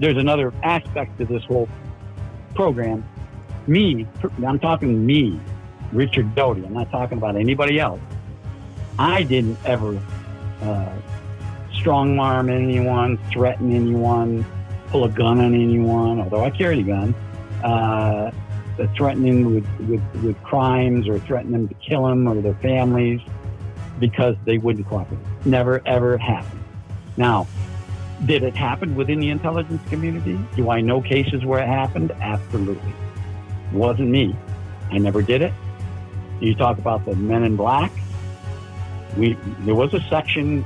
there's another aspect to this whole program. I'm talking me, Richard Doty. I'm not talking about anybody else. I didn't ever strong-arm anyone, threaten anyone, pull a gun on anyone, although I carried a gun, threatening with crimes or threatening them to kill them or their families because they wouldn't cooperate. Never, ever happened. Now, did it happen within the intelligence community? Do I know cases where it happened? Absolutely. It wasn't me. I never did it. You talk about the Men in Black. There was a section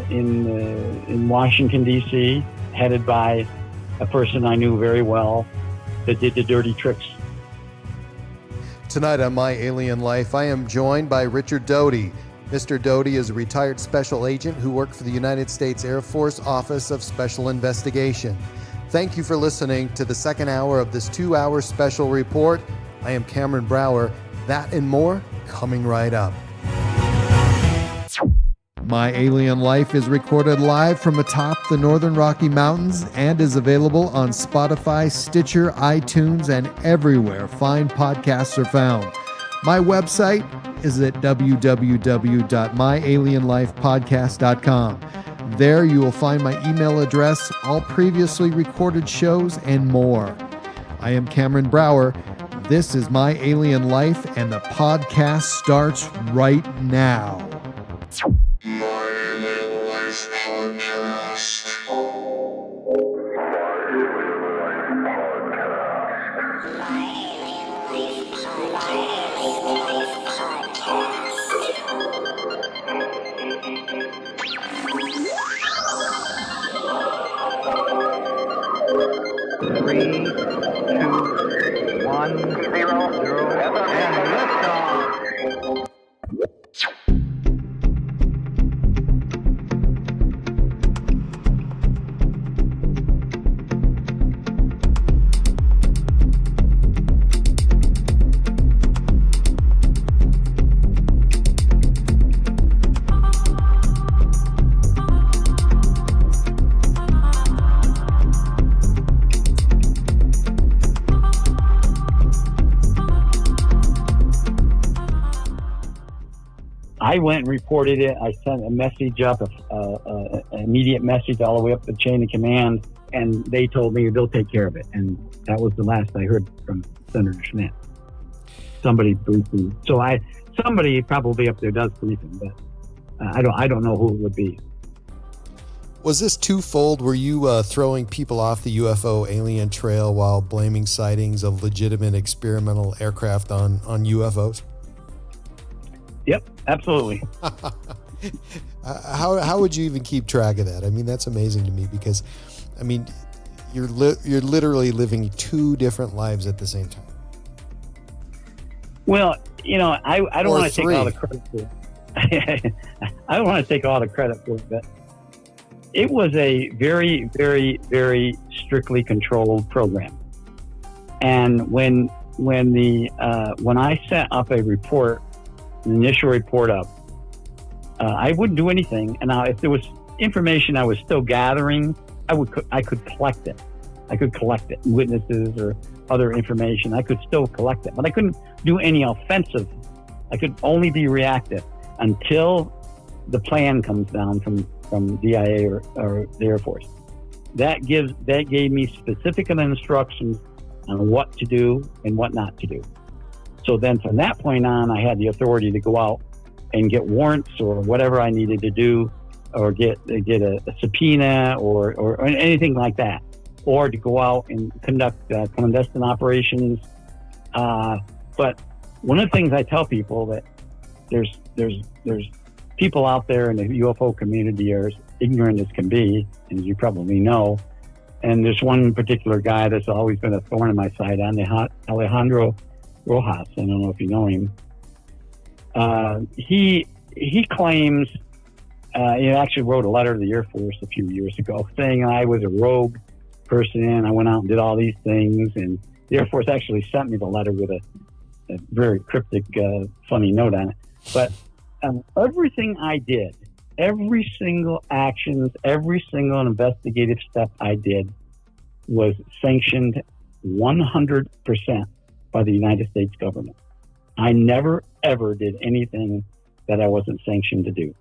in Washington, D.C., headed by a person I knew very well that did the dirty tricks. Tonight on My Alien Life, I am joined by Richard Doty. Mr. Doty is a retired special agent who worked for the United States Air Force Office of Special Investigation. Thank you for listening to the second hour of this 2-hour special report. I am Cameron Brower. That and more coming right up. My Alien Life is recorded live from atop the Northern Rocky Mountains and is available on Spotify, Stitcher, iTunes, and everywhere fine podcasts are found. My website is at www.myalienlifepodcast.com. There you will find my email address, all previously recorded shows, and more. I am Cameron Brower. This is My Alien Life, and the podcast starts right now. My Alien Life Podcast. Three, two, one, zero, and liftoff. I went and reported it. I sent a message up, an immediate message all the way up the chain of command, and they told me they'll take care of it. And that was the last I heard from Senator Schmidt. Somebody briefed me. Somebody probably up there does brief him, but I don't know who it would be. Was this twofold? Were you throwing people off the UFO alien trail while blaming sightings of legitimate experimental aircraft on UFOs? Yep, absolutely. How would you even keep track of that? I mean, that's amazing to me because, I mean, you're literally living two different lives at the same time. Well, you know, I don't want to take all the credit for it. I don't want to take all the credit for it, but it was a very, very, very strictly controlled program. And when I set up a report, an initial report up, I wouldn't do anything. And now, if there was information I was still gathering, I could collect it. I could collect it, witnesses or other information. I could still collect it, but I couldn't do any offensive. I could only be reactive until the plan comes down from DIA or the Air Force. That gave me specific instructions on what to do and what not to do. So then from that point on, I had the authority to go out and get warrants or whatever I needed to do, or get a subpoena or anything like that, or to go out and conduct clandestine operations. But one of the things I tell people that there's people out there in the UFO community are as ignorant as can be, as you probably know. And there's one particular guy that's always been a thorn in my side, Alejandro Rojas. I don't know if you know him. He claims, he actually wrote a letter to the Air Force a few years ago saying I was a rogue person. I went out and did all these things. And the Air Force actually sent me the letter with a very cryptic, funny note on it. But everything I did, every single actions, every single investigative step I did was sanctioned 100% by the United States government. I never, ever did anything that I wasn't sanctioned to do.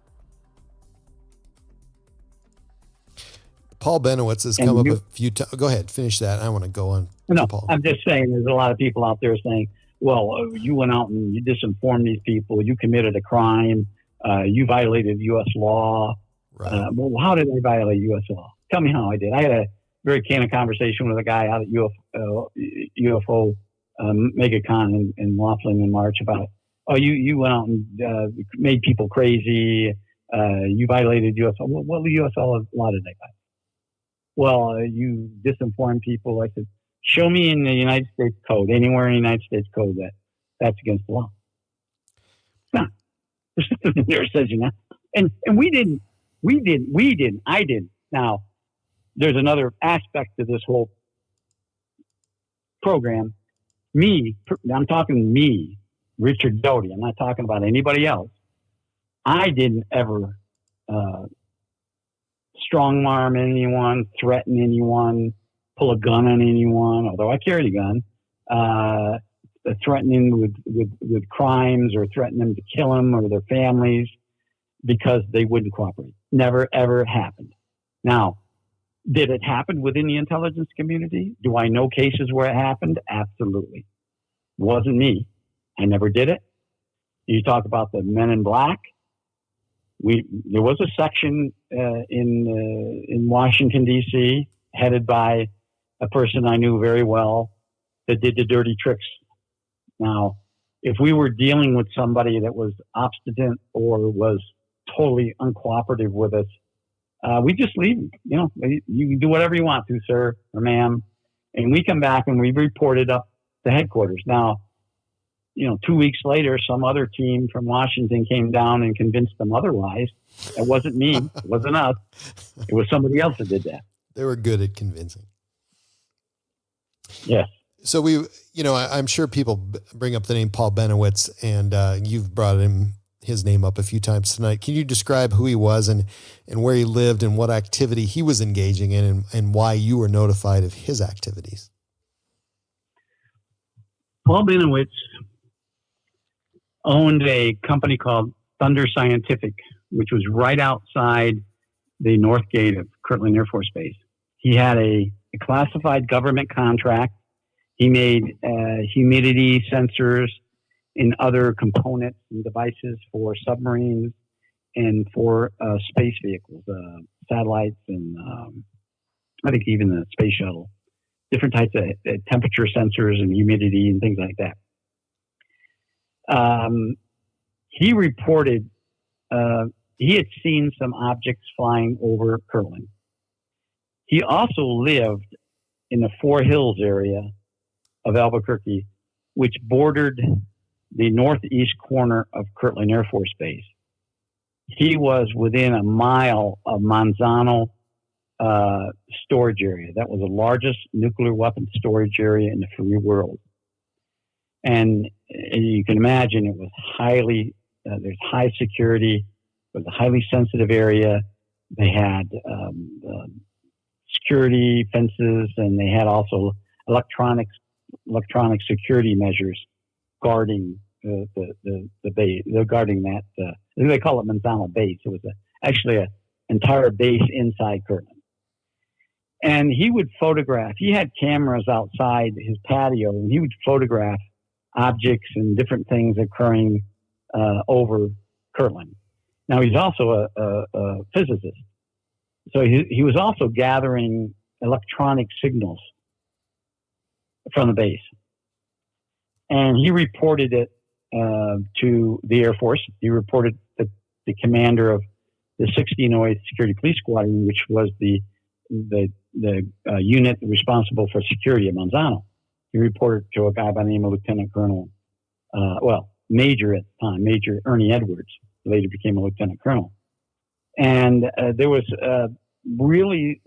Paul Bennewitz has come up a few times. Go ahead, finish that. I want to go on. No, Paul. I'm just saying there's a lot of people out there saying, well, you went out and you disinformed these people. You committed a crime. You violated U.S. law. Right. Well, how did I violate U.S. law? Tell me how I did. I had a very candid conversation with a guy out at UFO MegaCon in Laughlin in March about, you went out and made people crazy. You violated U.S. law. Well, what U.S. law did I violate? Well, you disinformed people. I said, show me in the United States Code, anywhere in the United States Code that's against the law. No, there's nothing there says you're not. And we didn't. I didn't. Now, there's another aspect to this whole program. I'm talking me, Richard Doty. I'm not talking about anybody else. I didn't ever strong arm anyone, threaten anyone, pull a gun on anyone, although I carried a gun, threatening with crimes or threatening them to kill them or their families because they wouldn't cooperate. Never, ever happened. Now, did it happen within the intelligence community? Do I know cases where it happened? Absolutely. Wasn't me. I never did it. You talk about the Men in Black. There was a section in Washington, D.C., headed by a person I knew very well that did the dirty tricks. Now, if we were dealing with somebody that was obstinate or was totally uncooperative with us, we just leave them. You can do whatever you want to, sir or ma'am. And we come back and we report it up to headquarters. Now, 2 weeks later, some other team from Washington came down and convinced them otherwise. It wasn't me. It wasn't us. It was somebody else that did that. They were good at convincing. Yes. So I'm sure people bring up the name Paul Bennewitz, and you've brought his name up a few times tonight. Can you describe who he was and where he lived and what activity he was engaging in and why you were notified of his activities? Paul Bennewitz owned a company called Thunder Scientific, which was right outside the north gate of Kirtland Air Force Base. He had a classified government contract. He made humidity sensors and other components and devices for submarines and for space vehicles, satellites, and I think even the space shuttle. Different types of temperature sensors and humidity and things like that. He reported he had seen some objects flying over Kirtland. He also lived in the Four Hills area of Albuquerque, which bordered the northeast corner of Kirtland Air Force Base. He was within a mile of Manzano storage area. That was the largest nuclear weapon storage area in the free world. And you can imagine it was highly, there's high security. It was a highly sensitive area. They had security fences, and they had also electronic security measures guarding the base. They're guarding that. They call it Manzano Base. It was actually an entire base inside Kirtland. And he would photograph. He had cameras outside his patio, and he would photograph objects and different things occurring over Kirtland. Now, he's also a physicist. So he was also gathering electronic signals from the base. And he reported it to the Air Force. He reported that the commander of the 1608th Security Police Squadron, which was the unit responsible for security at Manzano. He reported to a guy by the name of Lieutenant Colonel, Major at the time, Major Ernie Edwards, later became a Lieutenant Colonel. And there was really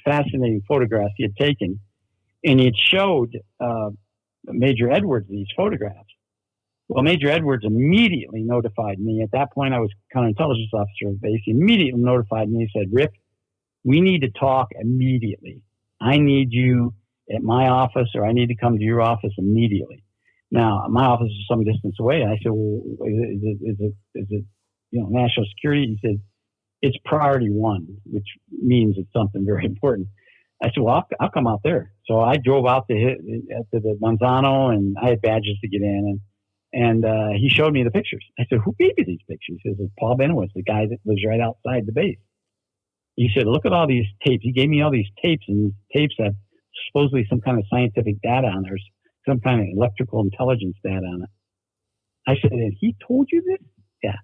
fascinating photographs he had taken, and he had showed Major Edwards these photographs. Well, Major Edwards immediately notified me. At that point, I was Counterintelligence Officer of the base. He immediately notified me. He said, "Rick, We need to talk immediately. I need you at my office, or I need to come to your office immediately. Now, my office is some distance away. And I said, well, is it national security? He said, it's priority one, which means it's something very important. I said, well, I'll come out there. So I drove out to the Manzano, and I had badges to get in. And he showed me the pictures. I said, who gave you these pictures? He says, it's Paul Bennewitz, the guy that lives right outside the base. He said, look at all these tapes. He gave me all these tapes, and these tapes have supposedly some kind of scientific data on there, some kind of electrical intelligence data on it. I said, and he told you this? Yeah.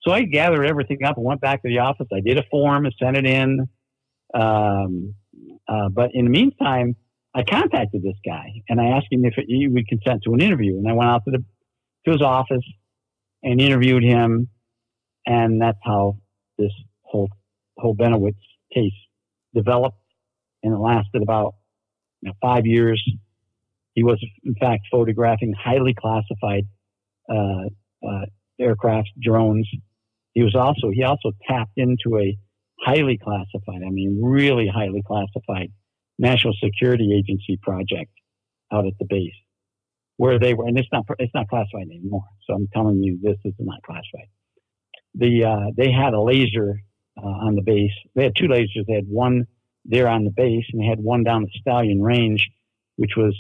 So I gathered everything up and went back to the office. I did a form and sent it in. But in the meantime, I contacted this guy, and I asked him if he would consent to an interview. And I went out to his office and interviewed him. And that's how this whole Bennewitz case developed. And it lasted about 5 years. He was, in fact, photographing highly classified aircraft, drones. He also tapped into a highly classified, really highly classified National Security Agency project out at the base, where they were, and it's not classified anymore. So I'm telling you, this is not classified. They had a laser on the base. They had two lasers. They had one there on the base, and they had one down the Stallion Range, which was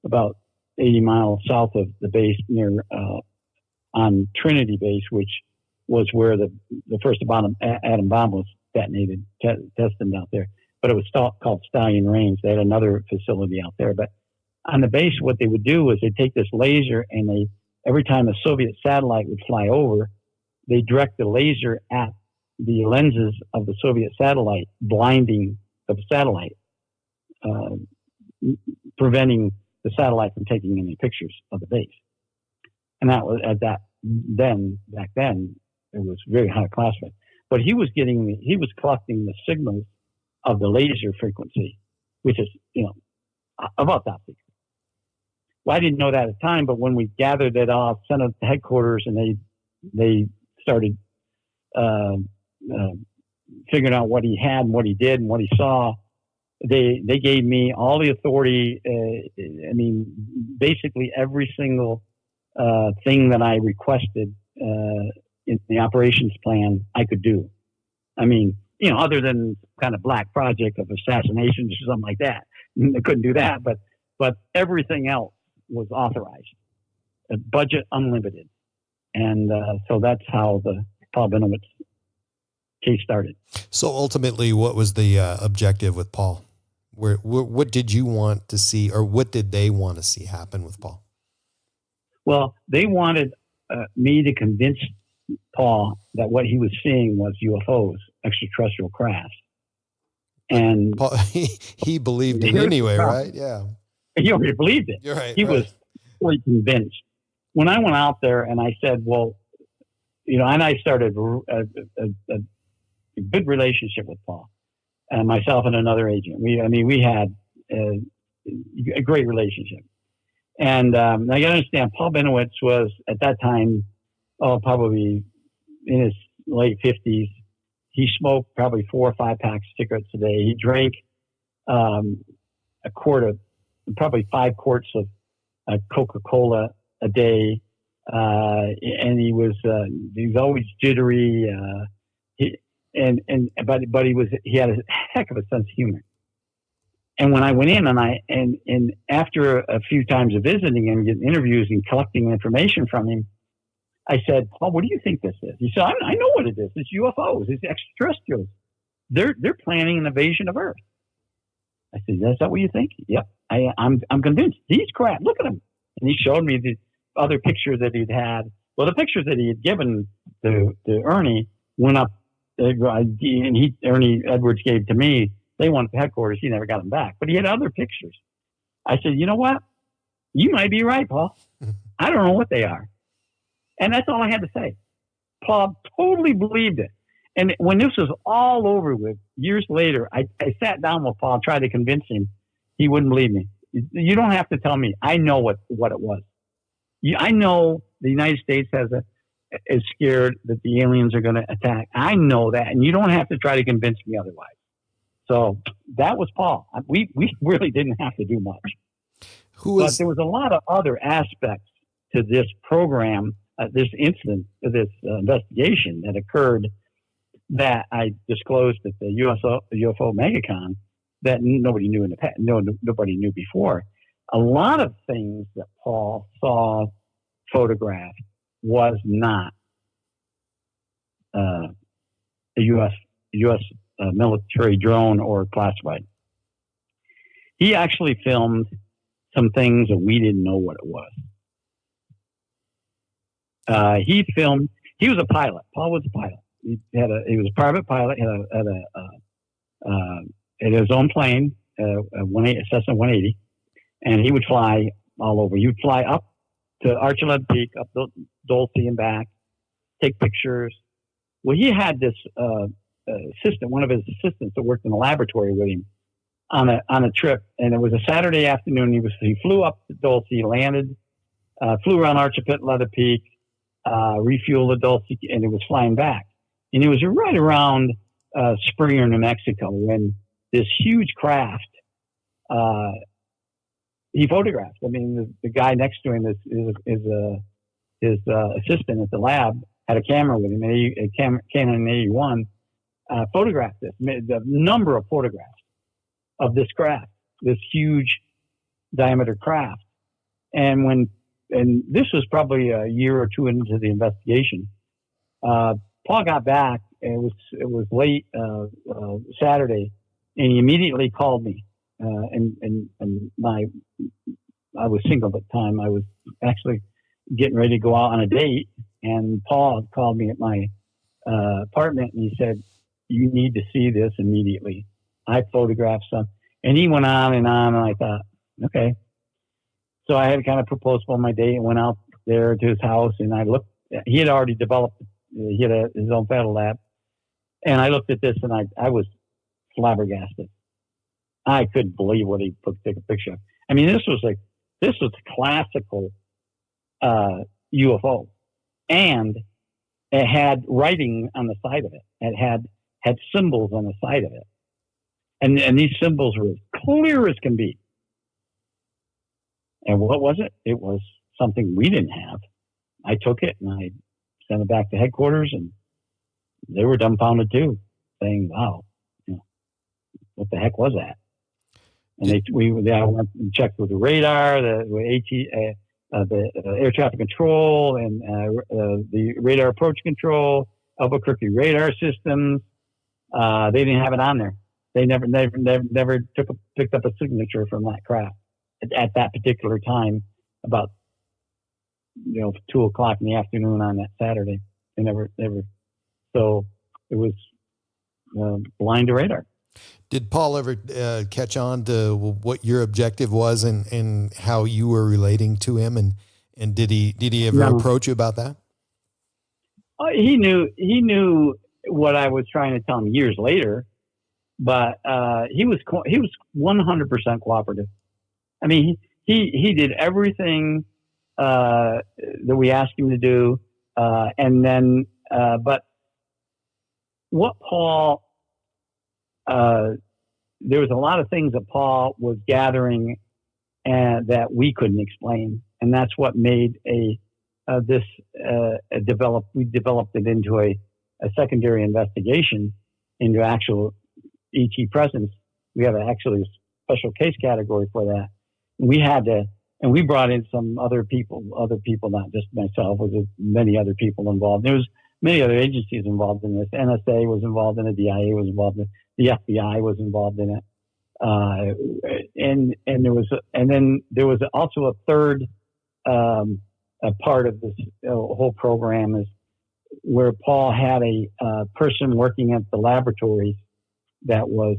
about 80 miles south of the base, near on Trinity Base, which was where the first atom bomb was detonated, tested out there. But it was called Stallion Range. They had another facility out there. But on the base, what they would do is they'd take this laser, and every time a Soviet satellite would fly over, they direct the laser at the lenses of the Soviet satellite, blinding the satellite, preventing the satellite from taking any pictures of the base. And that was back then, it was very high classified. But he was collecting the signals of the laser frequency, which is, about top secret. Well, I didn't know that at the time, but when we gathered it all, sent it to headquarters, and they started figuring out what he had and what he did and what he saw, they gave me all the authority. Basically every single thing that I requested in the operations plan, I could do. Other than kind of black project of assassinations or something like that, I couldn't do that. But everything else was authorized, budget unlimited, and so that's how the Paul Bennewitz case started. So ultimately, what was the objective with Paul? What did you want to see, or what did they want to see happen with Paul? Well, they wanted me to convince Paul that what he was seeing was UFOs, extraterrestrial craft. And Paul, he believed it anyway, right? Yeah. He already believed it. You're right. He was fully convinced. When I went out there and I said, well, and I started a good relationship with Paul, and myself and another agent. We had a great relationship. And I got to understand, Paul Bennewitz was at that time, probably in his late 50s. He smoked probably 4 or 5 packs of cigarettes a day. He drank probably 5 quarts of Coca-Cola a day, and he was always jittery. But he had a heck of a sense of humor. And when I went in and after a few times of visiting him, getting interviews and collecting information from him, I said, Paul, what do you think this is? He said, I know what it is. It's UFOs. It's extraterrestrials. They're planning an invasion of Earth. I said, is that what you think? Yep. I'm convinced. These crap. Look at them. And he showed me the other pictures that he'd had. Well, the pictures that he had given to Ernie went up, Ernie Edwards gave to me. They went to headquarters. He never got them back. But he had other pictures. I said, you know what? You might be right, Paul. I don't know what they are. And that's all I had to say. Paul totally believed it. And when this was all over with, years later, I sat down with Paul, tried to convince him. He wouldn't believe me. You don't have to tell me. I know what it was. I know the United States is scared that the aliens are going to attack. I know that. And you don't have to try to convince me otherwise. So that was Paul. We really didn't have to do much. But there was a lot of other aspects to this program, this incident, this investigation that occurred that I disclosed at the UFO MegaCon that nobody knew in the past, nobody knew before. A lot of things that Paul saw photographed was not a U.S. Military drone or classified. He actually filmed some things that we didn't know what it was. He was a pilot. Paul was a pilot. He was a private pilot, had his own plane, a Cessna 180, and he would fly all over. He would fly up to Archuleta Peak, up Dulce and back, take pictures. Well, he had this assistant, one of his assistants that worked in the laboratory with him on a trip, and it was a Saturday afternoon. He flew up to Dulce, landed, flew around Archuleta Peak, refueled the Dulce, and it was flying back. And it was right around Springer, New Mexico, when this huge craft he photographed. I mean, the guy next to him is his assistant at the lab had a camera with him, a Canon 81, photographed this, made a number of photographs of this craft, this huge diameter craft. And this was probably a year or two into the investigation. Paul got back, and it was late Saturday, and he immediately called me. I was single at the time. I was actually getting ready to go out on a date, and Paul called me at my apartment, and he said, "You need to see this immediately. I photographed some." And he went on, and I thought, okay. So I had kind of postponed my date and went out there to his house, and I looked. He had already developed. He had his own paddle lab, and I looked at this, and I was flabbergasted. I couldn't believe what he took a picture of. I mean, this was classical UFO, and it had writing on the side of it. It had symbols on the side of it, and these symbols were as clear as can be. And what was it? It was something we didn't have. I took it and I sent it back to headquarters, and they were dumbfounded too, saying, "Wow, what the heck was that?" And I went and checked with the radar, the air traffic control, and the radar approach control, Albuquerque radar systems. They didn't have it on there. They never picked up a signature from that craft at that particular time, about 2:00 in the afternoon on that Saturday. They never. So it was blind to radar. Did Paul ever catch on to what your objective was and how you were relating to him? And did he ever approach you about that? He knew what I was trying to tell him years later, but he was 100% cooperative. I mean, he did everything that we asked him to do, and then but what Paul. There was a lot of things that Paul was gathering and that we couldn't explain, and that's what made we developed it into a secondary investigation into actual ET presence. We have actually a special case category for that. We had to, and we brought in some other people, not just myself, with many other people involved. There was many other agencies involved in this. NSA was involved in it. DIA was involved in it. The FBI was involved in it. And then there was also a third a part of this whole program is where Paul had a person working at the laboratories that was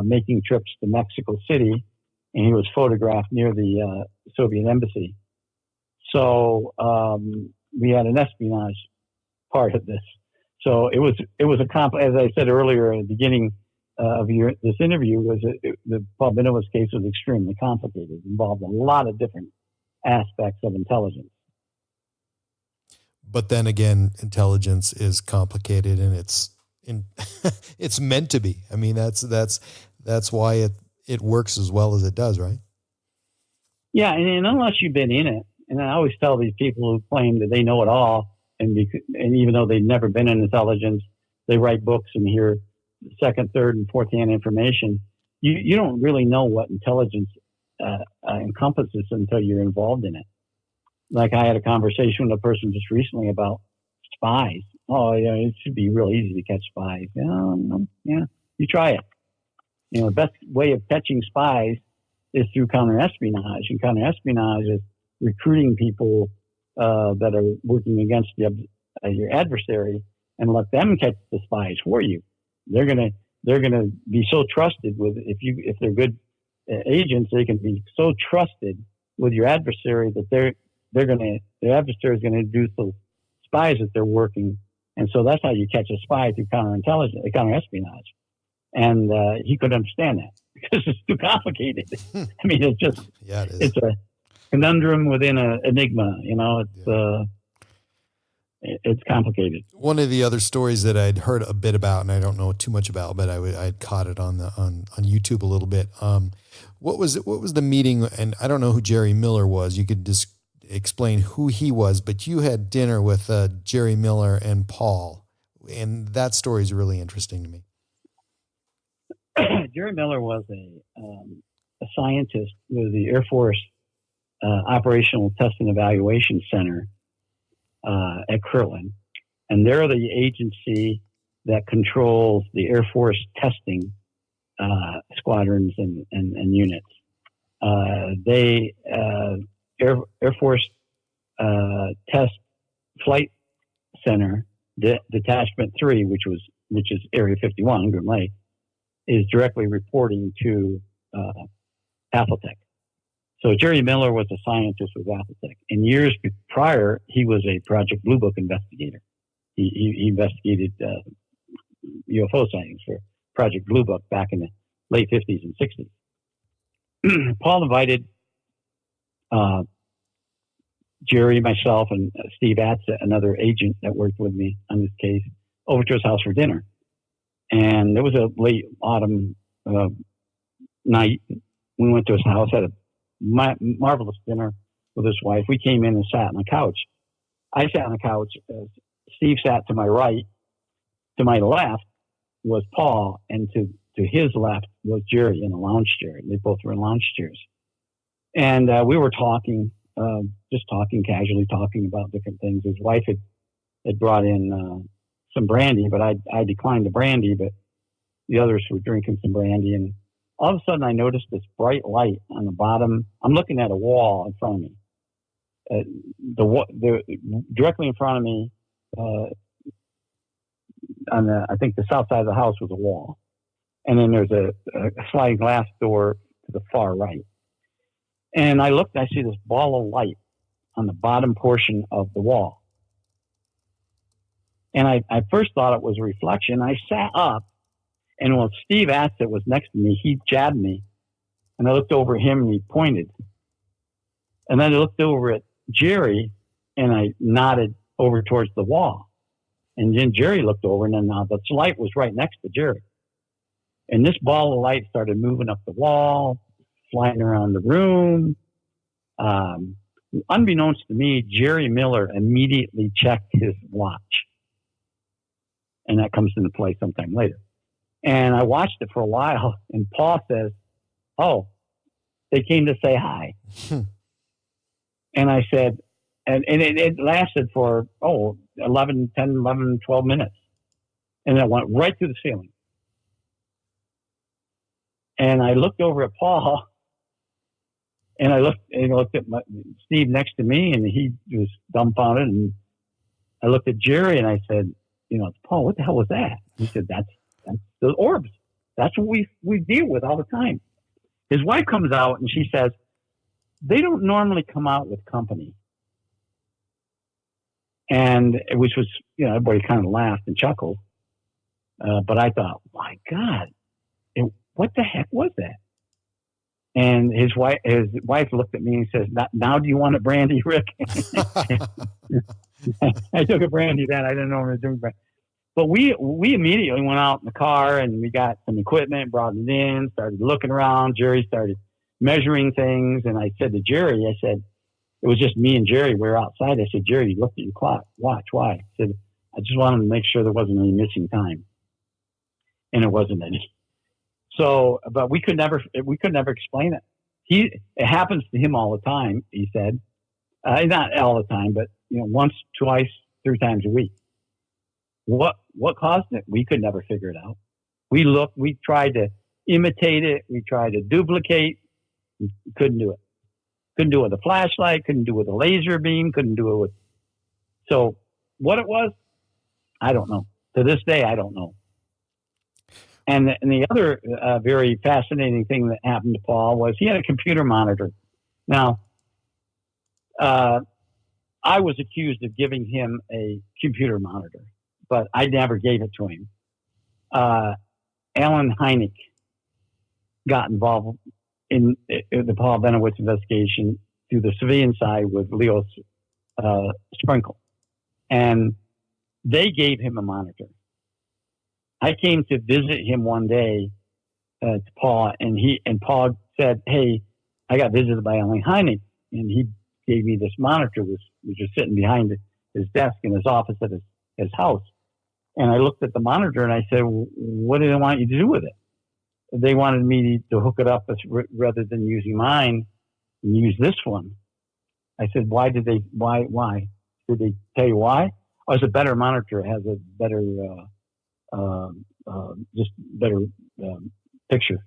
making trips to Mexico City, and he was photographed near the Soviet embassy. So we had an espionage part of this. So it was as I said earlier at the beginning of this interview, the Paul Bennewitz case was extremely complicated. It involved a lot of different aspects of intelligence. But then again, intelligence is complicated, and it's it's meant to be. I mean, that's why it works as well as it does, right? Yeah, and unless you've been in it, and I always tell these people who claim that they know it all, and even though they've never been in intelligence, they write books and hear second, third, and fourth-hand information. You don't really know what intelligence encompasses until you're involved in it. Like I had a conversation with a person just recently about spies. Oh, yeah, it should be real easy to catch spies. Yeah, you try it. The best way of catching spies is through counterespionage, and counterespionage is recruiting people that are working against your adversary and let them catch the spies for you. They're gonna be so trusted if they're good agents, they can be so trusted with your adversary that their adversary is gonna introduce those spies that they're working, and so that's how you catch a spy, through counterespionage. And he could understand that because it's too complicated. I mean, it's just it's a conundrum within an enigma. It's complicated. One of the other stories that I'd heard a bit about, and I don't know too much about, but I'd caught it on YouTube a little bit. What was the meeting? And I don't know who Jerry Miller was. You could just explain who he was, but you had dinner with Jerry Miller and Paul, and that story is really interesting to me. Jerry Miller was a scientist with the Air Force Operational Test and Evaluation Center at Kirtland, and they're the agency that controls the Air Force testing squadrons and units. Air Force Test Flight Center, Detachment 3, which is Area 51, Groom Lake, is directly reporting to Appletech. So Jerry Miller was a scientist with Appletech. In years prior, he was a Project Blue Book investigator. He investigated UFO sightings for Project Blue Book back in the late 50s and 60s. Paul invited Jerry, myself, and Steve Atzett, another agent that worked with me on this case, over to his house for dinner. And it was a late autumn night. We went to his house, had a marvelous dinner with his wife. We came in and sat on the couch. I sat on the couch. Steve sat to my right. To my left was Paul, and to his left was Jerry in a lounge chair. They both were in lounge chairs. And we were talking, casually talking about different things. His wife had brought in some brandy, but I declined the brandy, but the others were drinking some brandy. And all of a sudden I noticed this bright light on the bottom. I'm looking at a wall in front of me. Directly in front of me, I think the south side of the house was a wall. And then there's a sliding glass door to the far right. And I looked, I see this ball of light on the bottom portion of the wall. And I first thought it was a reflection. I sat up, and when Steve Atzett was next to me, he jabbed me. And I looked over at him, and he pointed. And then I looked over at Jerry, and I nodded over towards the wall. And then Jerry looked over, and then the light was right next to Jerry. And this ball of light started moving up the wall, flying around the room. Unbeknownst to me, Jerry Miller immediately checked his watch. And that comes into play sometime later. And I watched it for a while, and Paul says, "Oh, they came to say hi." And I said, and it lasted for, 10, 11, 12 minutes. And it went right through the ceiling. And I looked over at Paul, and I looked at Steve next to me, and he was dumbfounded. And I looked at Jerry, and I said, "Paul, what the hell was that?" He said, that's the orbs. That's what we deal with all the time. His wife comes out, and she says, "They don't normally come out with company." And which was, everybody kind of laughed and chuckled. But I thought, my God, what the heck was that? And his wife looked at me and says, "Now do you want a brandy, Rick?" I took a brandy then. I didn't know I was doing brandy. But we immediately went out in the car and we got some equipment, brought it in, started looking around. Jerry started measuring things. And I said to Jerry, I said, it was just me and Jerry. We were outside. I said, Jerry, you looked at your clock. Watch. Why? I said, I just wanted to make sure there wasn't any missing time. And there wasn't any. So, but we could never explain it. It happens to him all the time, he said. Not all the time, but once, twice, 3 times a week. What caused it? We could never figure it out. We tried to imitate it. We tried to duplicate. We couldn't do it. Couldn't do it with a flashlight. Couldn't do it with a laser beam. Couldn't do it with. So what it was, I don't know. To this day, I don't know. And the other very fascinating thing that happened to Paul was he had a computer monitor. Now, I was accused of giving him a computer monitor, but I never gave it to him. Alan Hynek got involved in the Paul Bennewitz investigation through the civilian side with Leo Sprinkle. And they gave him a monitor. I came to visit him one day to Paul, and Paul said, "Hey, I got visited by Alan Hynek, and he gave me this monitor, which was just sitting behind his desk in his office at his house." And I looked at the monitor and I said, "What do they want you to do with it?" They wanted me to hook it up rather than using mine and use this one. I said, "Why? Did they tell you why?" Oh, it's a better monitor. It has a better, picture.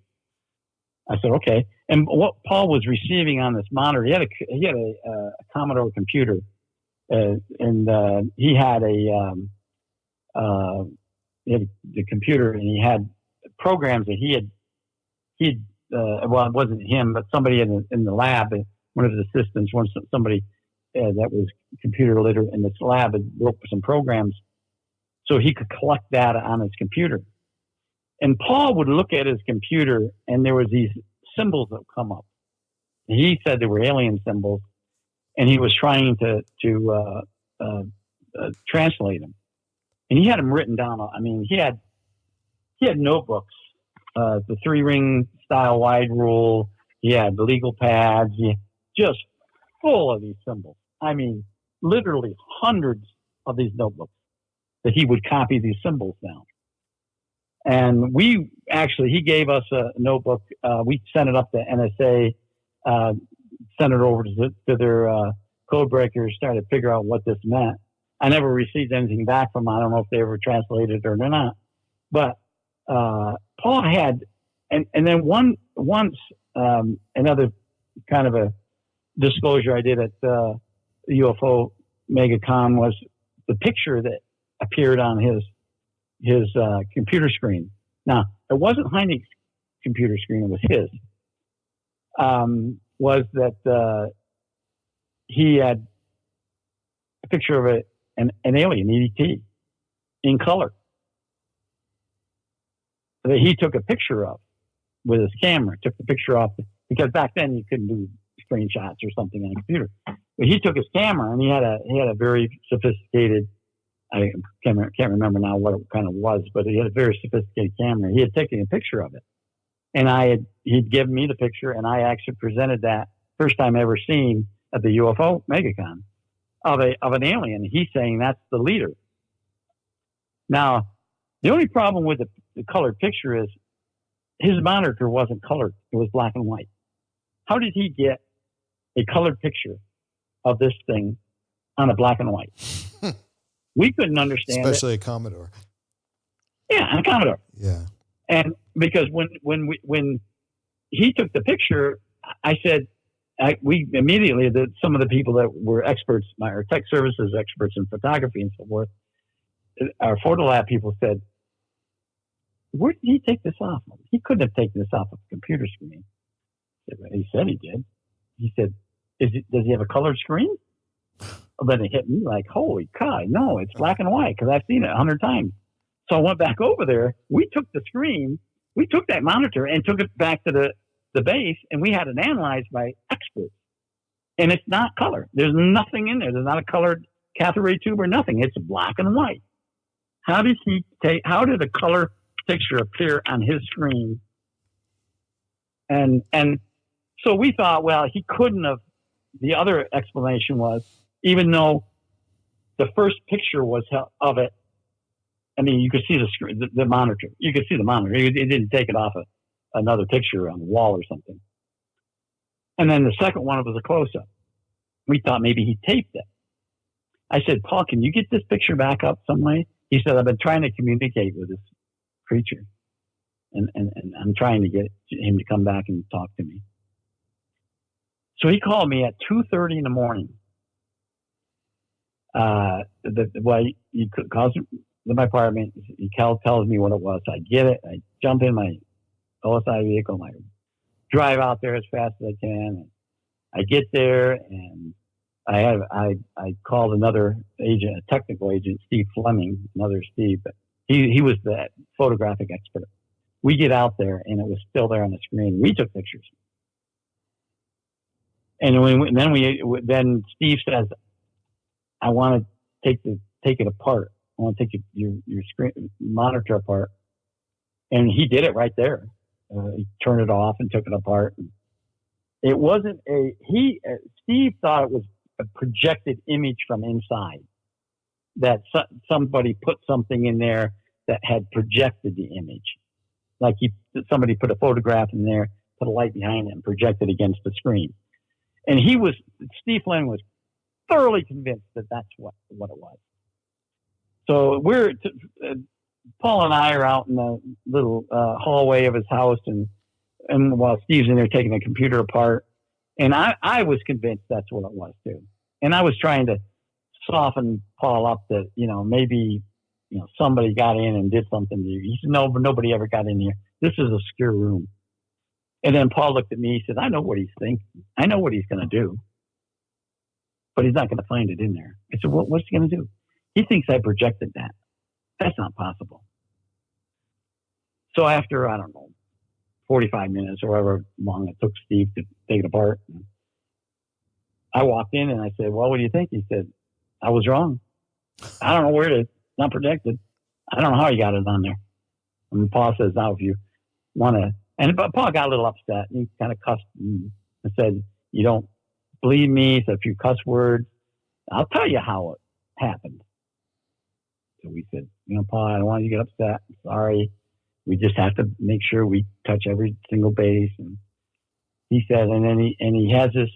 I said, "Okay." And what Paul was receiving on this monitor, he had a Commodore computer, and he had the computer, and he had programs that well, it wasn't him, but somebody in the lab, one of his assistants, somebody that was computer literate in this lab, had wrote some programs so he could collect data on his computer. And Paul would look at his computer, and there was these symbols that would come up. And he said they were alien symbols, and he was trying to translate them. And he had them written down. I mean, he had notebooks, the 3-ring style wide rule. He had the legal pads, just full of these symbols. I mean, literally hundreds of these notebooks that he would copy these symbols down. And he gave us a notebook. We sent it up to NSA, sent it over to their code breakers, started to figure out what this meant. I never received anything back from them. I don't know if they ever translated it or not. But Paul had, and then once another kind of a disclosure I did at the UFO MegaCon was the picture that appeared on his computer screen. Now, it wasn't Hynek's computer screen, it was his. Was that he had a picture of an alien, ET, in color, that he took a picture of with his camera, took the picture off, because back then you couldn't do screenshots or something on a computer. But he took his camera, and he had a very sophisticated, I can't remember now what it kind of was, but he had a very sophisticated camera. He had taken a picture of it. And he'd given me the picture, and I actually presented that first time ever seen at the UFO MegaCon of an alien. He's saying that's the leader. Now, the only problem with the colored picture is his monitor wasn't colored. It was black and white. How did he get a colored picture of this thing on a black and white? We couldn't understand especially it. A Commodore. Yeah, on a Commodore. Yeah. And because when he took the picture, I said, we immediately, some of the people that were experts, our tech services experts in photography and so forth, our photo lab people said, "Where did he take this off of? He couldn't have taken this off of a computer screen." He said he did. He said, "Does he have a colored screen?" Then it hit me like, holy cow, no, it's black and white, because I've seen it 100 times. So I went back over there. We took the screen, we took that monitor and took it back to the base, and we had it analyzed by experts. And it's not colored. There's nothing in there. There's not a colored cathode ray tube or nothing. It's black and white. how did a color picture appear on his screen? And so we thought, well, he couldn't have. The other explanation was, even though the first picture was of it, I mean, you could see the screen, the monitor. You could see the monitor. It didn't take it off another picture on the wall or something. And then the second one was a close-up. We thought maybe he taped it. I said, Paul, can you get this picture back up some way? He said, I've been trying to communicate with this creature. And I'm trying to get him to come back and talk to me. So he called me at 2:30 in the morning. He calls my apartment. He tells me what it was. I get it. I jump in my OSI vehicle. I drive out there as fast as I can. I get there, and I called another agent, a technical agent, Steve Fleming, another Steve, but he was the photographic expert. We get out there, and it was still there on the screen. We took pictures, and then Steve says, "I want to take it apart. I want to take your screen monitor apart," and he did it right there. He turned it off and took it apart. It wasn't Steve thought it was a projected image from inside, that somebody put something in there that had projected the image. Like somebody put a photograph in there, put a light behind it, and projected against the screen. And Steve Flynn was thoroughly convinced that that's what it was. So Paul and I are out in the little hallway of his house, and while Steve's in there taking the computer apart, and I was convinced that's what it was too. And I was trying to soften Paul up that, maybe, somebody got in and did something to you. He said, no, but nobody ever got in here. This is a secure room. And then Paul looked at me. He said, I know what he's thinking. I know what he's going to do, but he's not going to find it in there. I said, what's he going to do? He thinks I projected that. That's not possible. So after, 45 minutes or however long it took Steve to take it apart, I walked in and I said, well, what do you think? He said, I was wrong. I don't know where it is. It's not projected. I don't know how you got it on there. And Paul says, now if you want to, but Paul got a little upset. He kind of cussed and said, you don't believe me. He said a few cuss words. I'll tell you how it happened. So we said, Paul, I don't want you to get upset. Sorry. We just have to make sure we touch every single base. And he said, and he has this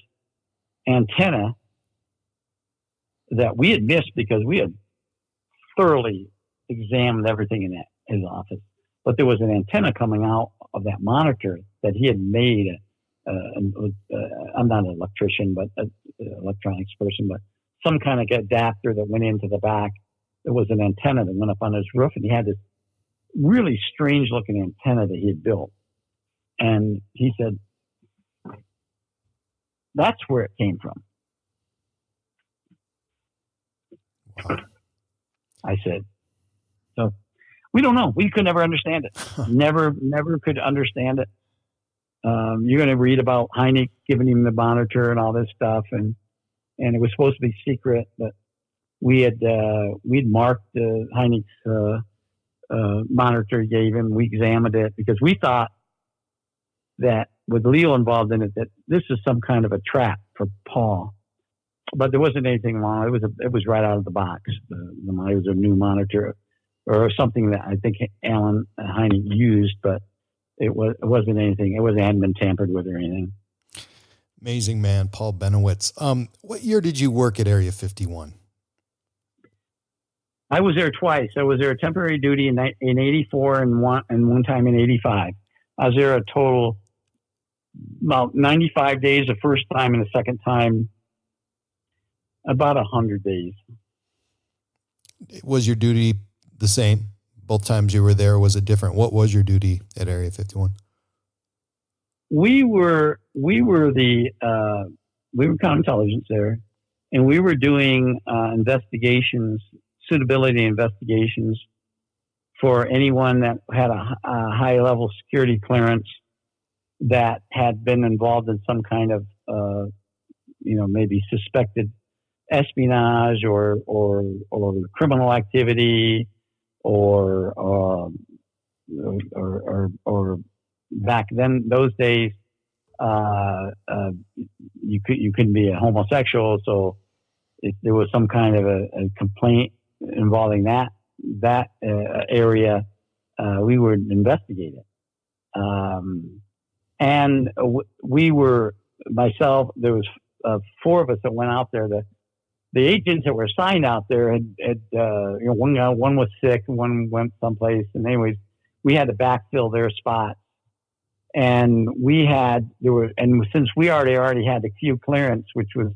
antenna that we had missed because we had thoroughly examined everything in his office. But there was an antenna coming out of that monitor that he had made. I'm not an electrician, but an electronics person, but some kind of adapter that went into the back. There was an antenna that went up on his roof, and he had this really strange looking antenna that he had built. And he said, that's where it came from. Wow. I said, so we don't know. We could never understand it. Never could understand it. You're going to read about Hynek giving him the monitor and all this stuff. And it was supposed to be secret, but we'd marked Hynek's monitor he gave him. We examined it because we thought that with Leo involved in it, that this is some kind of a trap for Paul. But there wasn't anything wrong. It was right out of the box. The monitor was a new monitor or something that I think Alan Hynek used, but it wasn't anything. It hadn't been tampered with or anything. Amazing man, Paul Bennewitz. What year did you work at Area 51? I was there twice. I was there temporary duty in 84 and one time in 85. I was there a total about 95 days the first time, and the second time about 100 days. Was your duty the same both times you were there? Was it different? What was your duty at Area 51? We were counterintelligence there, and we were doing investigations, suitability investigations for anyone that had a high level security clearance that had been involved in some kind of maybe suspected espionage or criminal activity or back then, those days, you couldn't be a homosexual. So if there was some kind of a complaint involving that area, we would investigate it. And we were, myself, there was 4 of us that went out there. The agents that were assigned out there had one was sick, one went someplace, and anyways, we had to backfill their spot. And since we already had the Q clearance, which was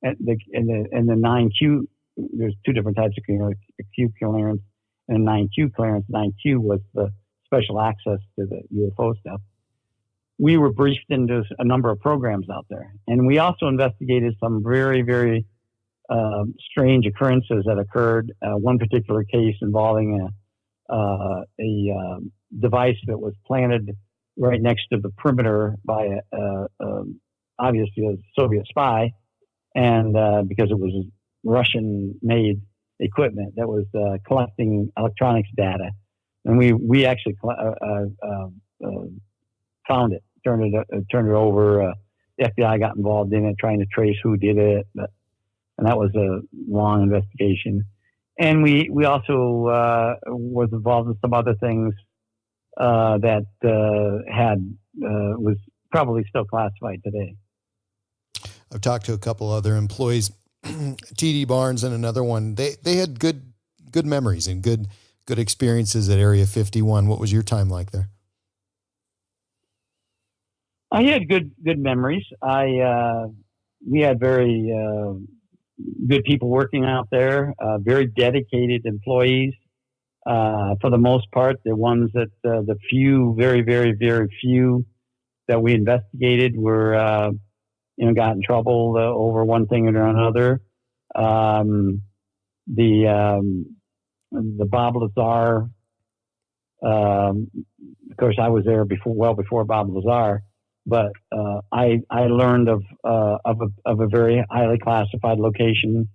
in the 9Q, there's 2 different types of clearance, the Q clearance and 9Q clearance. 9Q was the special access to the UFO stuff. We were briefed into a number of programs out there, and we also investigated some very, very strange occurrences that occurred. One particular case involving a device that was planted right next to the perimeter by obviously a Soviet spy, and because it was Russian-made equipment that was collecting electronics data, and we actually found it, turned it over. The FBI got involved in it, trying to trace who did it, and that was a long investigation. And we also was involved in some other things that was probably still classified today. I've talked to a couple other employees, TD Barnes and another one. They had good memories and good experiences at Area 51. What was your time like there? I had good memories. We had very good people working out there, very dedicated employees. For the most part, the ones that the few, very, very, very few that we investigated were, got in trouble over one thing or another. The Bob Lazar, of course, I was there well before Bob Lazar, but I learned of a very highly classified location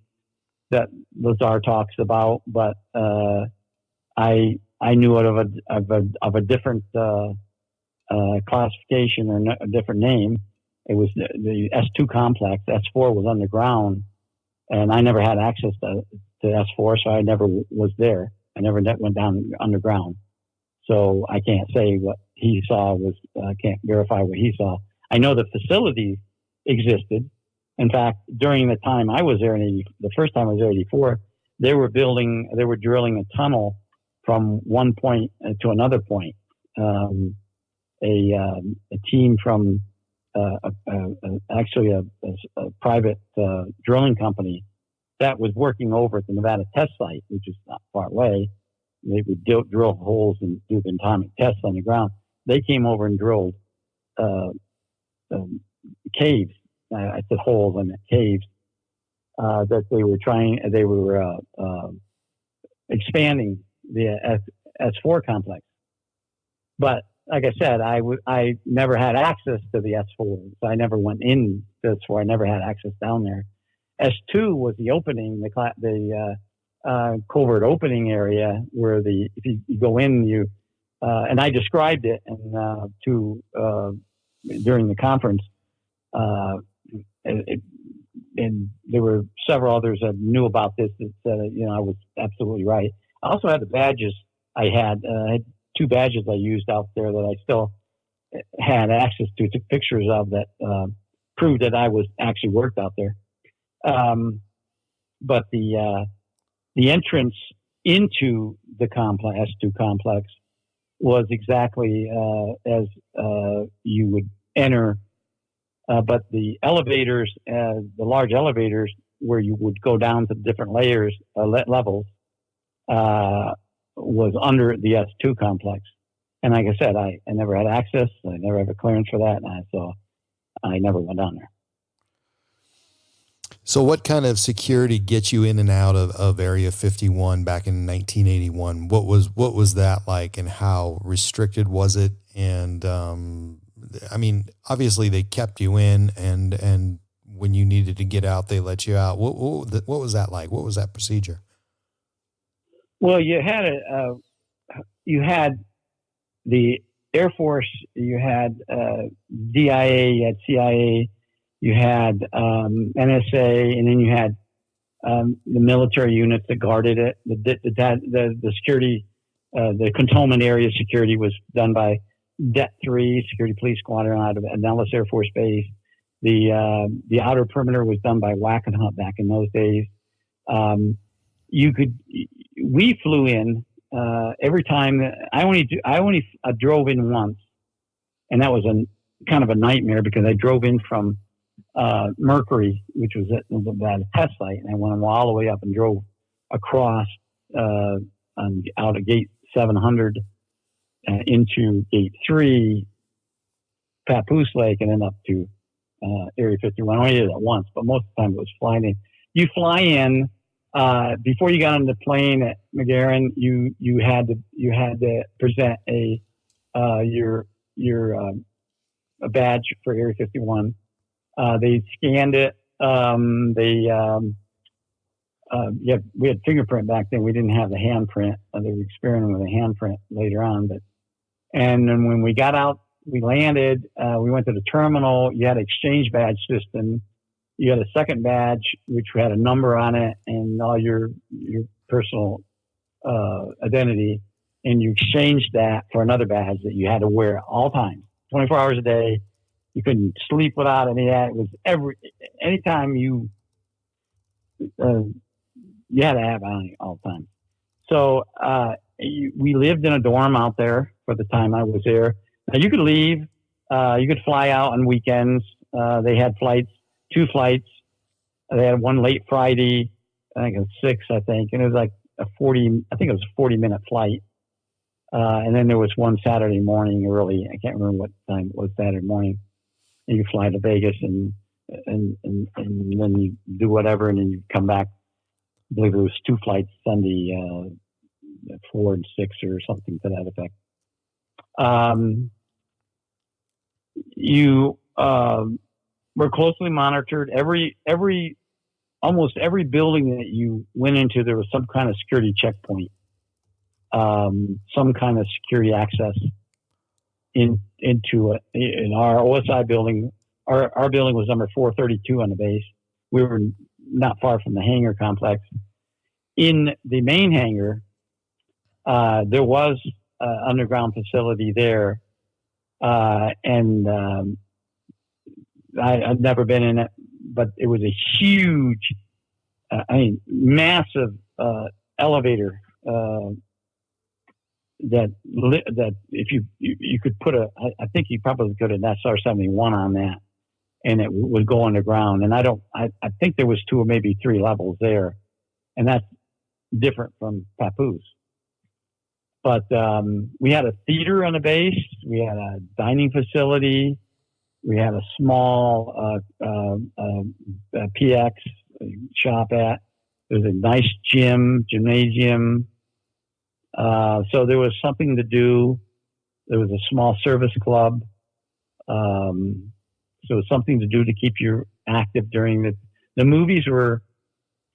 that Lazar talks about, but I knew it of a different classification or a different name. It was the S2 complex. S4 was underground, and I never had access to S4, so I never was there. I never went down underground, so I can't say what he saw I can't verify what he saw. I know the facilities existed. In fact, during the time I was there the first time I was there in 84, they were drilling a tunnel from one point to another point. A team from actually a private drilling company that was working over at the Nevada test site, which is not far away. They would drill holes and do the atomic tests on the ground. They came over and drilled caves. I said holes, I meant caves, that they were expanding the S4 complex. But like I said, I never had access to the S4, so I never went in to S4. I never had access down there. S2 was the opening, the covert opening area where if you go in, and I described it during the conference, and there were several others that knew about this that said, I was absolutely right. I also had the badges I had 2 badges I used out there that I still had access to, took pictures of that proved that I was actually worked out there. But the entrance into the complex, S2 complex, was exactly as you would enter. But the elevators, the large elevators where you would go down to different layers, levels, was under the S2 complex. And like I said, I never had access. I never had a clearance for that. So I never went down there. So what kind of security gets you in and out of Area 51 back in 1981? What was that like, and how restricted was it? And obviously they kept you in, and when you needed to get out, they let you out. What was that like? What was that procedure? Well, you had the Air Force, you had DIA, you had CIA, you had NSA, and then you had the military units that guarded it. The security, the cantonment area security was done by Det 3, Security Police Squadron out of Nellis Air Force Base. The outer perimeter was done by Wackenhut back in those days. We flew in every time. I only drove in once, and that was kind of a nightmare because I drove in from Mercury, which was at a test site, and I went all the way up and drove across out of gate 700 into gate 3, Papoose Lake, and then up to Area 51. I only did it once, but most of the time it was flying in. You fly in before you got on the plane at McGarren. You had to present a badge for Area 51. They scanned it. We had fingerprint back then. We didn't have the handprint. They were experimenting with a handprint later on. And then when we got out, we landed. We went to the terminal. You had an exchange badge system. You had a second badge which had a number on it and all your personal identity, and you exchanged that for another badge that you had to wear at all times, 24 hours a day. You couldn't sleep without any of that. It was anytime you had to have it on you all the time. So we lived in a dorm out there for the time I was there. Now you could leave. You could fly out on weekends. They had two flights. They had one late Friday, I think it was 6, and it was like a 40-minute flight. And then there was one Saturday morning early. I can't remember what time it was Saturday morning. And you fly to Vegas and then you do whatever, and then you come back. I believe it was 2 flights Sunday, 4 and 6 or something to that effect. You were closely monitored. Almost every building that you went into, there was some kind of security checkpoint, some kind of security access into it. In our OSI building, our building was number 432 on the base. We were not far from the hangar complex. In the main hangar, there was an underground facility there, and I'd never been in it, but it was a huge, massive elevator that if you could put I think you probably could have SR-71 on that, and it would go underground. And I think there was 2 or maybe 3 levels there, and that's different from Papoose. But we had a theater on the base. We had a dining facility. We had a small PX shop at. There was a nice gymnasium. So there was something to do. There was a small service club. So it was something to do to keep you active during the movies were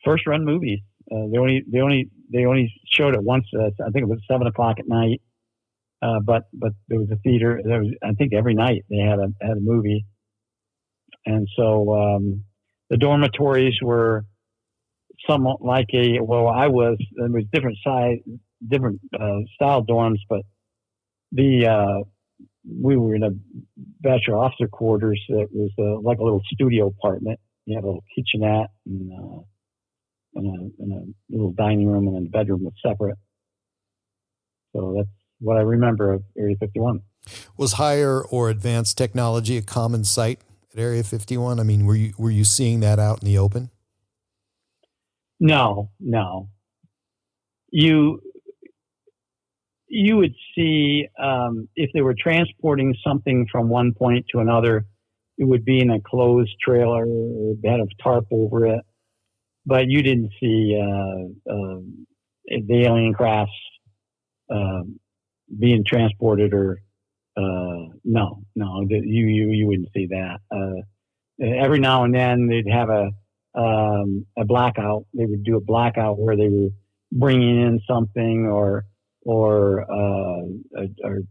first run movies. They only showed it once. I think it was 7 o'clock at night. But there was a theater. I think every night they had a movie. And so the dormitories were somewhat like there was different style dorms, but we were in a bachelor officer quarters that was like a little studio apartment. You had a little kitchenette and a little dining room, and then the bedroom was separate. So that's what I remember of Area 51. Was higher or advanced technology a common sight at Area 51? I mean, were you seeing that out in the open? No. You would see if they were transporting something from one point to another, it would be in a closed trailer, had a tarp over it. But you didn't see the alien crafts being transported, or no, you wouldn't see that. Every now and then they'd have a blackout. They would do a blackout where they would bringing in something or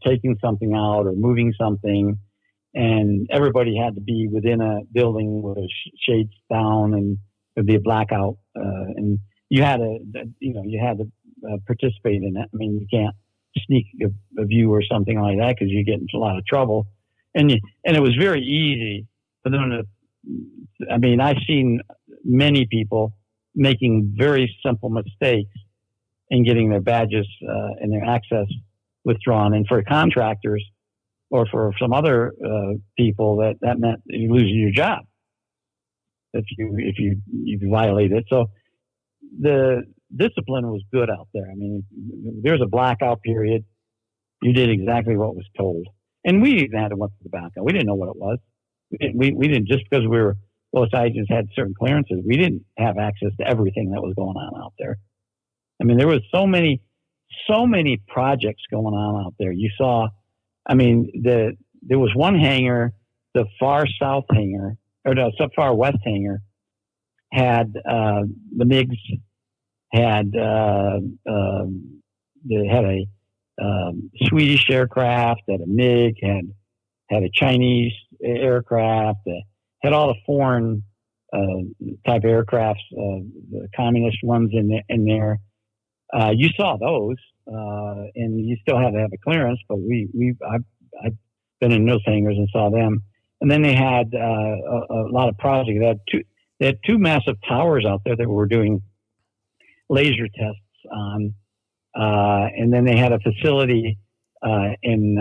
taking something out or moving something, and everybody had to be within a building with shades down, and there'd be a blackout, and you had to participate in it. I mean, you can't sneak a view or something like that because you get into a lot of trouble, and it was very easy for them to. I mean, I've seen many people making very simple mistakes in getting their badges and their access withdrawn. And for contractors or for some other people, that meant you losing your job if you violate it. So the discipline was good out there. I mean, there's a blackout period. You did exactly what was told, and we even had to went to the blackout. We didn't know what it was. We didn't, just because we were OSI agents had certain clearances. We didn't have access to everything that was going on out there. I mean, there was so many projects going on out there. You saw, I mean, there was one hangar, the far south hangar, or the far west hangar, had the MiGs, had a Swedish aircraft, had a MiG, had a Chinese aircraft, had all the foreign type aircrafts, the communist ones in there. You saw those, and you still had to have a clearance, but I've been in those hangars and saw them. And then they had a lot of projects. They had two massive towers out there that were doing laser tests on, and then they had a facility in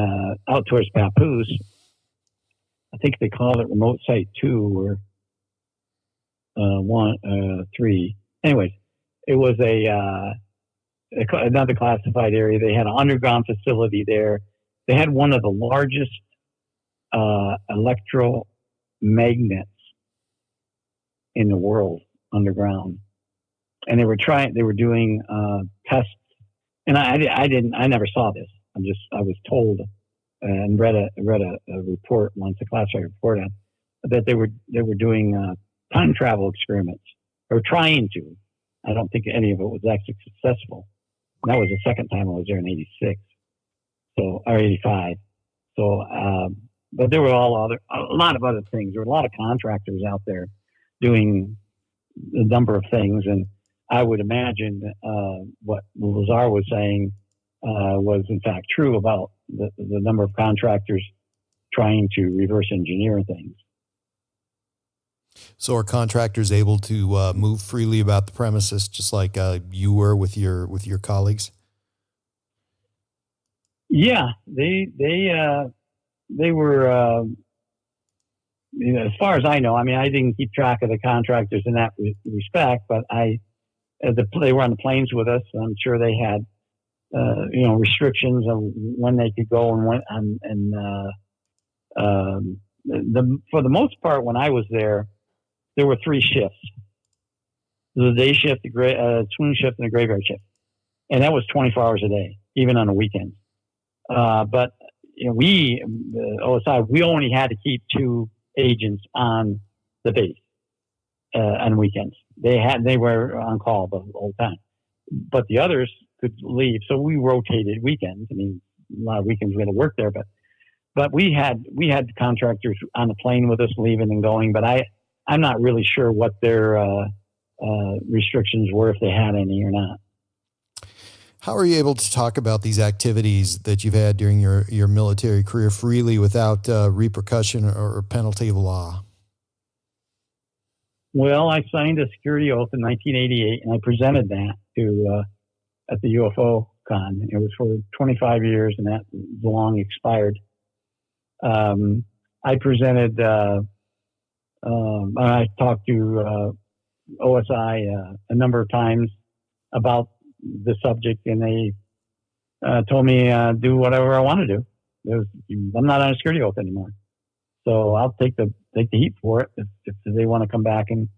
out towards Papoose. I think they called it Remote Site 2 or 3. Anyways, it was another classified area. They had an underground facility there. They had one of the largest electromagnets in the world underground, and they were doing tests. And I never saw this. I was told and read a report once, a classified report on that they were doing time travel experiments, or trying to. I don't think any of it was actually successful. And that was the second time I was there in '86, or '85. So, but there were a lot of other things. There were a lot of contractors out there doing a number of things, and I would imagine what Lazar was saying was in fact true about the number of contractors trying to reverse engineer things. So are contractors able to move freely about the premises, just like you were with your colleagues? Yeah, they were. As far as I know, I mean, I didn't keep track of the contractors in that respect, but they were on the planes with us. So I'm sure they had, restrictions on when they could go and when, for the most part, when I was there were three shifts: the day shift, the swing shift, and the graveyard shift, and that was 24 hours a day, even on the weekends. But we, the OSI, we only had to keep two agents on the base on weekends. They were on call the whole time, but the others could leave. So we rotated weekends. I mean, a lot of weekends we had to work there, but we had contractors on the plane with us, leaving and going. But I'm not really sure what their restrictions were, if they had any or not. How are you able to talk about these activities that you've had during your military career freely without repercussion or penalty of law? Well, I signed a security oath in 1988, and I presented that to at the UFO con. It was for 25 years, and that long expired. I presented. I talked to OSI a number of times about the subject, and they told me do whatever I want to do. I'm not on a security oath anymore, so I'll take the heat for it if they want to come back and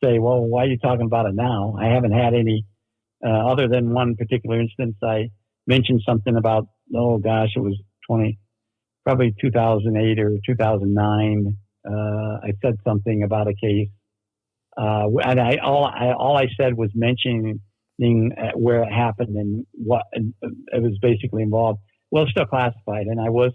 say, well, why are you talking about it now? I haven't had any other than one particular instance. I mentioned something about, oh gosh, it was probably 2008 or 2009. I said something about a case, and all I said was mentioning where it happened and what it was basically involved. Well, it's still classified, and I was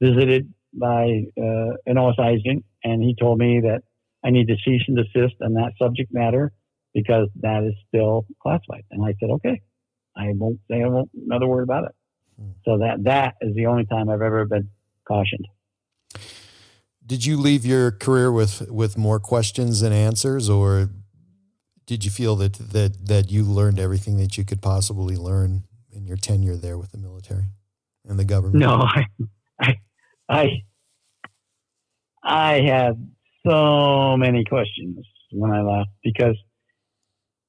visited by an OSI agent, and he told me that I need to cease and desist on that subject matter because that is still classified. And I said, okay, I won't say another word about it. So that is the only time I've ever been cautioned. Did you leave your career with more questions than answers, or did you feel that you learned everything that you could possibly learn in your tenure there with the military and the government? No, I had so many questions when I left because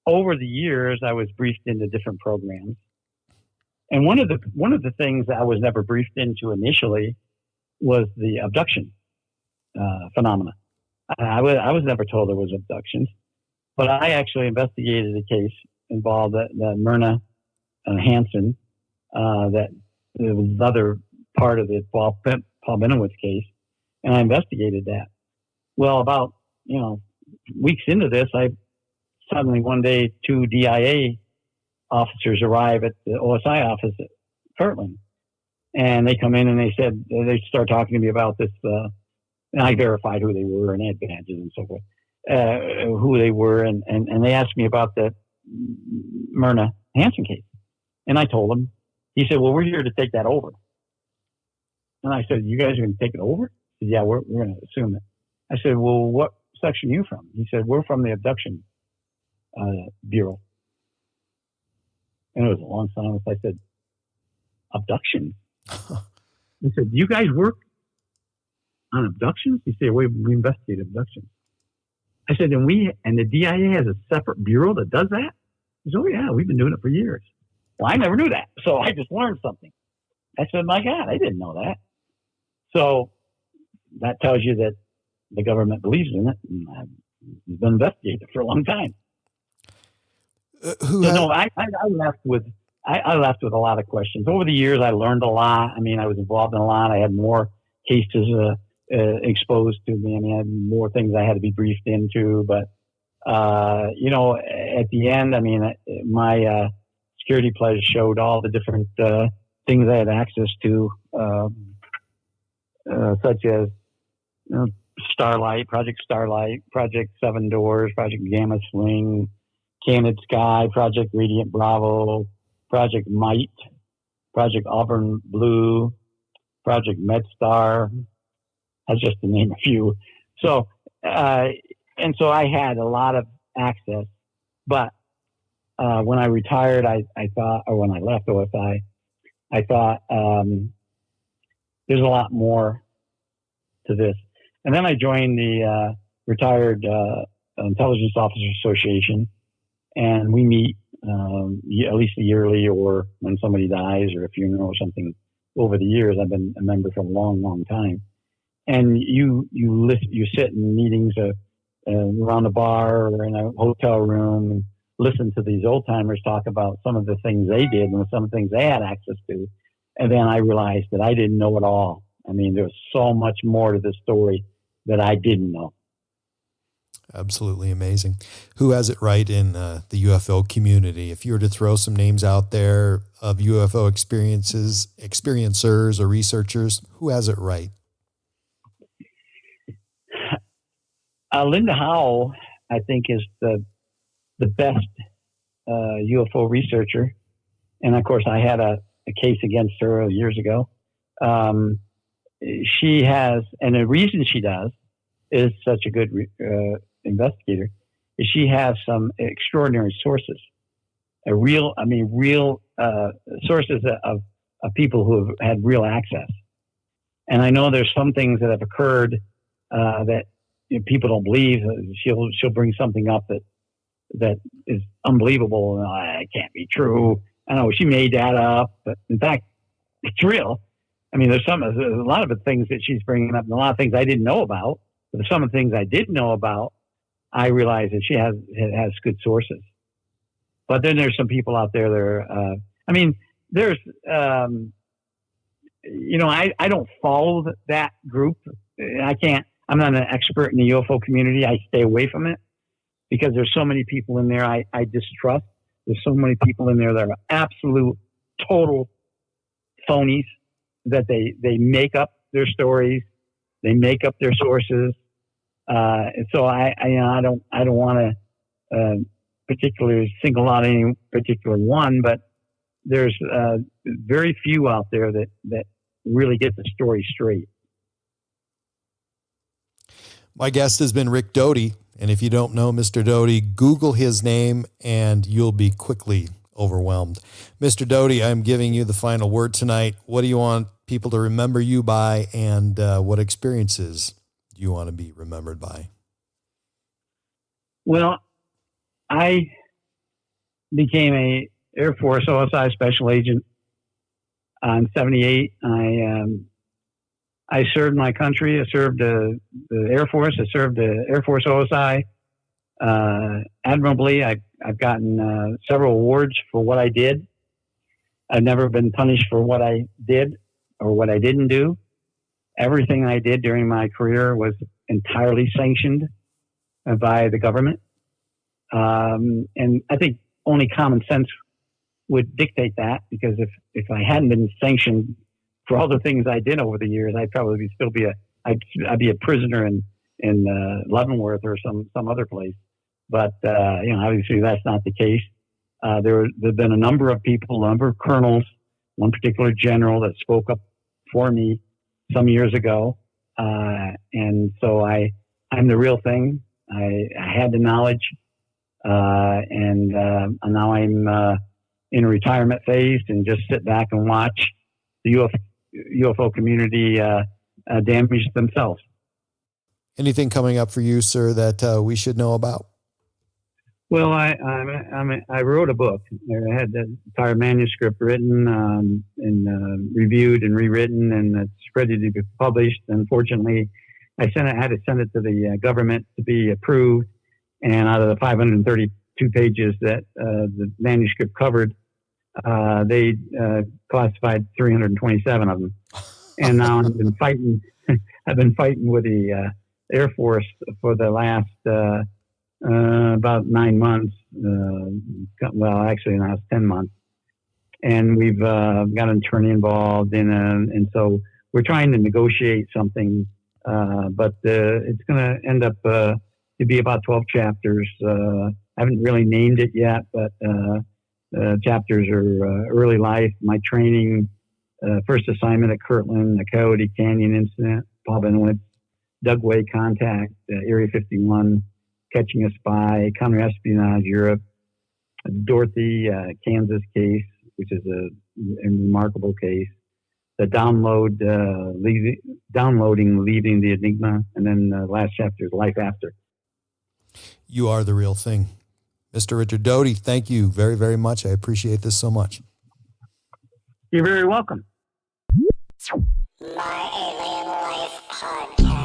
over the years I was briefed into different programs, and one of the things that I was never briefed into initially was the abduction phenomena. I was never told there was abductions, but I actually investigated a case involved the Myrna Hansen that was another part of the Paul Bennewitz case, and I investigated that. Well, about weeks into this, I suddenly one day 2 DIA officers arrive at the OSI office at Kirtland, and they come in and they said they start talking to me about this. And I verified who they were and had badges and so forth, who they were, and they asked me about the Myrna Hansen case, and I told them. He said, "Well, we're here to take that over." And I said, "You guys are going to take it over?" He said, "Yeah, we're going to assume it." I said, "Well, what section are you from?" He said, "We're from the abduction bureau." And it was a long silence. I said, "Abduction?" He said, "You guys work on abductions?" He said, "We investigate abductions." I said, and the DIA has a separate bureau that does that?" He said, "Oh yeah, we've been doing it for years." Well, I never knew that. So I just learned something. I said, my God, I didn't know that. So that tells you that the government believes in it, and I've been investigating it for a long time. I left with a lot of questions. Over the years, I learned a lot. I mean, I was involved in a lot. I had more cases exposed to me. I mean, I had more things I had to be briefed into. But, at the end, I mean, my security pledge showed all the different things I had access to, such as Starlight, Project 7 Doors, Project Gamma Swing, Candid Sky, Project Radiant Bravo, Project Might, Project Auburn Blue, Project MedStar. That's just to name a few. So, and so I had a lot of access. But when I retired, I thought, or when I left OSI, I thought there's a lot more to this. And then I joined the Retired Intelligence Officer Association, and we meet at least yearly, or when somebody dies or a funeral or something. Over the years, I've been a member for a long, long time. And you sit in meetings around a bar or in a hotel room and listen to these old timers talk about some of the things they did and some of the things they had access to. And then I realized that I didn't know it all. I mean, there was so much more to the story that I didn't know. Absolutely amazing. Who has it right in the UFO community? If you were to throw some names out there of UFO experiencers or researchers, who has it right? Linda Howell, I think, is the best UFO researcher. And of course, I had a case against her years ago. She has, and the reason she does is such a good investigator, is she has some extraordinary sources, real sources of people who have had real access. And I know there's some things that have occurred that people don't believe. She'll bring something up that is unbelievable. And it can't be true. I know she made that up, but in fact, it's real. I mean, there's a lot of the things that she's bringing up, and a lot of things I didn't know about. But some of the things I did know about, I realize that she has good sources. But then there's some people out there that are, there's, I don't follow that group. I'm not an expert in the UFO community. I stay away from it because there's so many people in there I distrust. There's so many people in there that are absolute, total phonies, that they make up their stories, they make up their sources. So I don't want to particularly single out any particular one, but there's very few out there that really get the story straight. My guest has been Rick Doty, and if you don't know Mr. Doty, Google his name and you'll be quickly overwhelmed. Mr. Doty, I'm giving you the final word tonight. What do you want people to remember you by, and what experiences do you want to be remembered by? Well, I became a Air Force OSI special agent in 78. I served my country. I served the Air Force. I served the Air Force OSI admirably. I've gotten several awards for what I did. I've never been punished for what I did or what I didn't do. Everything I did during my career was entirely sanctioned by the government. And I think only common sense would dictate that, because if I hadn't been sanctioned for all the things I did over the years, I'd probably still be I'd be a prisoner in Leavenworth or some other place. But obviously that's not the case. There've been a number of people, a number of colonels, one particular general that spoke up for me some years ago, and so I'm the real thing. I had the knowledge, and now I'm in a retirement phase and just sit back and watch the UFO community damage themselves. Anything coming up for you, sir, that we should know about? Well, I wrote a book. I had the entire manuscript written and reviewed and rewritten, and it's ready to be published. Unfortunately, I had to send it to the government to be approved, and out of the 532 pages that the manuscript covered, they classified 327 of them. And now I've been fighting. I've been fighting with the Air Force for the last about 9 months. Well, actually, now it's 10 months, and we've got an attorney involved and so we're trying to negotiate something. But it's going to end up to be about 12 chapters. I haven't really named it yet, but chapters are early life, my training, first assignment at Kirtland, the Coyote Canyon incident, Paul Bennewitz, Dugway contact, Area 51, catching a spy, counterespionage, Europe, Dorothy, Kansas case, which is a remarkable case, the downloading, leaving the Enigma, and then the last chapter is Life After. You are the real thing. Mr. Richard Doty, thank you very, very much. I appreciate this so much. You're very welcome. My Alien Life Podcast.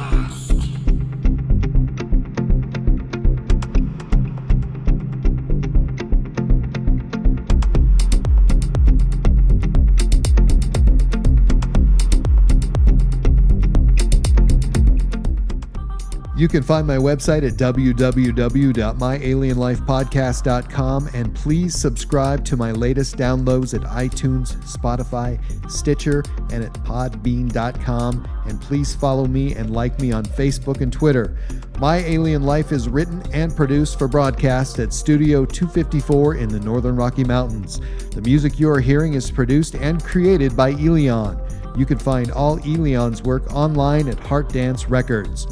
You can find my website at www.myalienlifepodcast.com, and please subscribe to my latest downloads at iTunes, Spotify, Stitcher, and at podbean.com. And please follow me and like me on Facebook and Twitter. My Alien Life is written and produced for broadcast at Studio 254 in the Northern Rocky Mountains. The music you are hearing is produced and created by Elion. You can find all Elion's work online at Heart Dance Records.